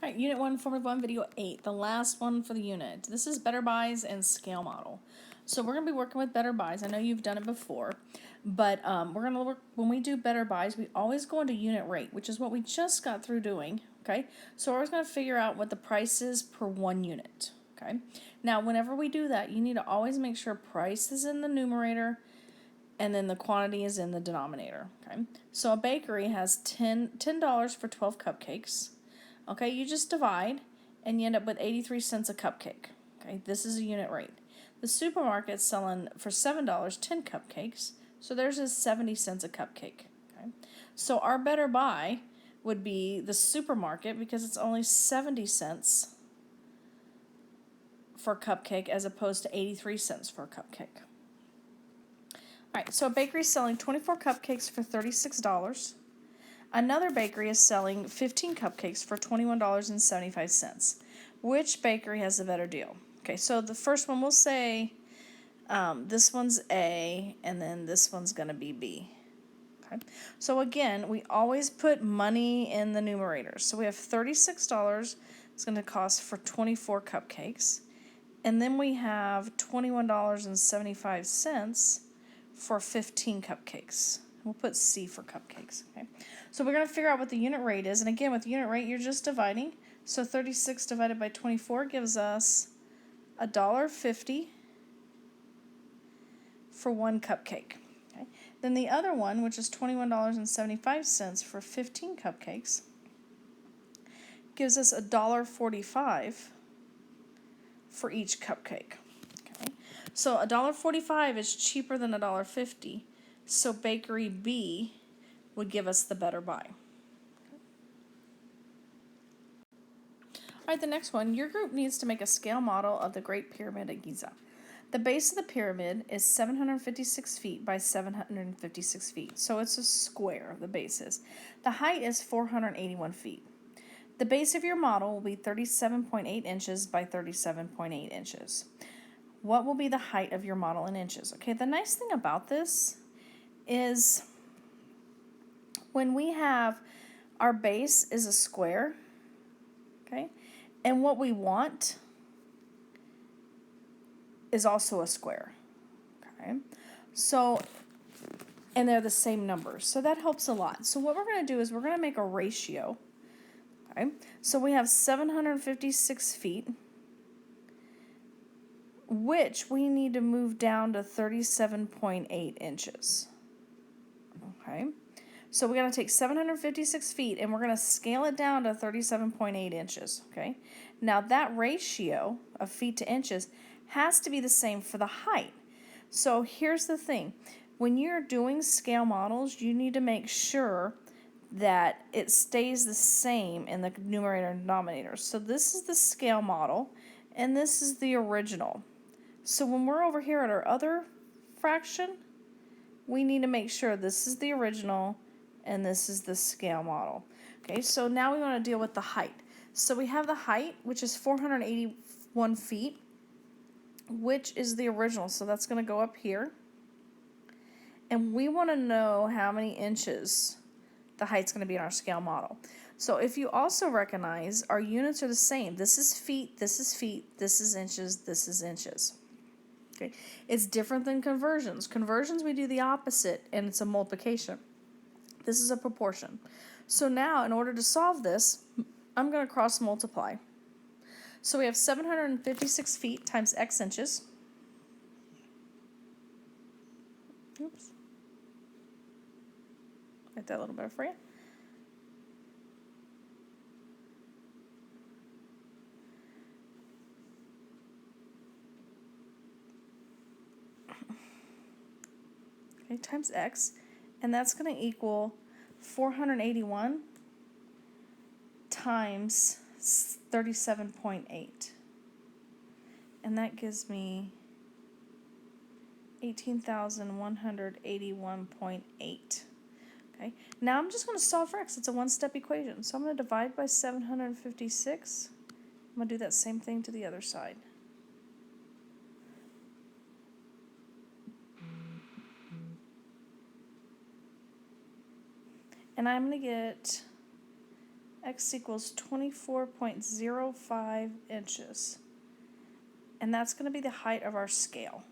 All right, Unit 1, Formative 1, Video 8, the last one for the unit. This is Better Buys and Scale Model. So we're going to be working with Better Buys. I know you've done it before, but we're going to work, when we do Better Buys, we always go into unit rate, which is what we just got through doing, okay? So we're always going to figure out what the price is per 1 unit, okay? Now, whenever we do that, you need to always make sure price is in the numerator and then the quantity is in the denominator, okay? So a bakery has $10 for 12 cupcakes. Okay, you just divide and you end up with 83 cents a cupcake. Okay, this is a unit rate. The supermarket's selling for $7 10 cupcakes, so theirs is 70 cents a cupcake. Okay, so our better buy would be the supermarket because it's only 70 cents for a cupcake as opposed to 83 cents for a cupcake. Alright, so a bakery is selling 24 cupcakes for $36. Another bakery is selling 15 cupcakes for $21.75. Which bakery has the better deal? Okay, so the first one we'll say this one's A, and then this one's going to be B. Okay, so again, we always put money in the numerator. So we have $36 it's going to cost for 24 cupcakes. And then we have $21.75 for 15 cupcakes. We'll put C for cupcakes. Okay. So we're going to figure out what the unit rate is. And again, with the unit rate, you're just dividing. So 36 divided by 24 gives us $1.50 for 1 cupcake. Okay. Then the other one, which is $21.75 for 15 cupcakes, gives us $1.45 for each cupcake. Okay. So $1.45 is cheaper than $1.50. So bakery B would give us the better buy. Alright, the next one. Your group needs to make a scale model of the Great Pyramid at Giza. The base of the pyramid is 756 feet by 756 feet. So it's a square, the base is. The height is 481 feet. The base of your model will be 37.8 inches by 37.8 inches. What will be the height of your model in inches? Okay, the nice thing about this is when we have our base is a square, okay, and what we want is also a square, okay, so, and they're the same numbers, so that helps a lot. So what we're going to do is we're going to make a ratio, okay, so we have 756 feet, which we need to move down to 37.8 inches. Okay, so we're going to take 756 feet and we're going to scale it down to 37.8 inches. Okay, now that ratio of feet to inches has to be the same for the height. So here's the thing. When you're doing scale models, you need to make sure that it stays the same in the numerator and denominator. So this is the scale model and this is the original. So when we're over here at our other fraction, we need to make sure this is the original and this is the scale model. Okay, so now we want to deal with the height. So we have the height, which is 481 feet, which is the original. So that's going to go up here. And we want to know how many inches the height's going to be in our scale model. So if you also recognize, our units are the same. This is feet, this is feet, this is inches, this is inches. Okay. It's different than conversions. Conversions, we do the opposite, and it's a multiplication. This is a proportion. So now, in order to solve this, I'm going to cross multiply. So we have 756 feet times x inches. Oops. Make that a little better for you. Okay, times x, and that's going to equal 481 times 37.8, and that gives me 18,181.8. Okay, now I'm just going to solve for x. It's a one-step equation, so I'm going to divide by 756. I'm going to do that same thing to the other side. And I'm going to get X equals 24.05 inches. And that's going to be the height of our scale.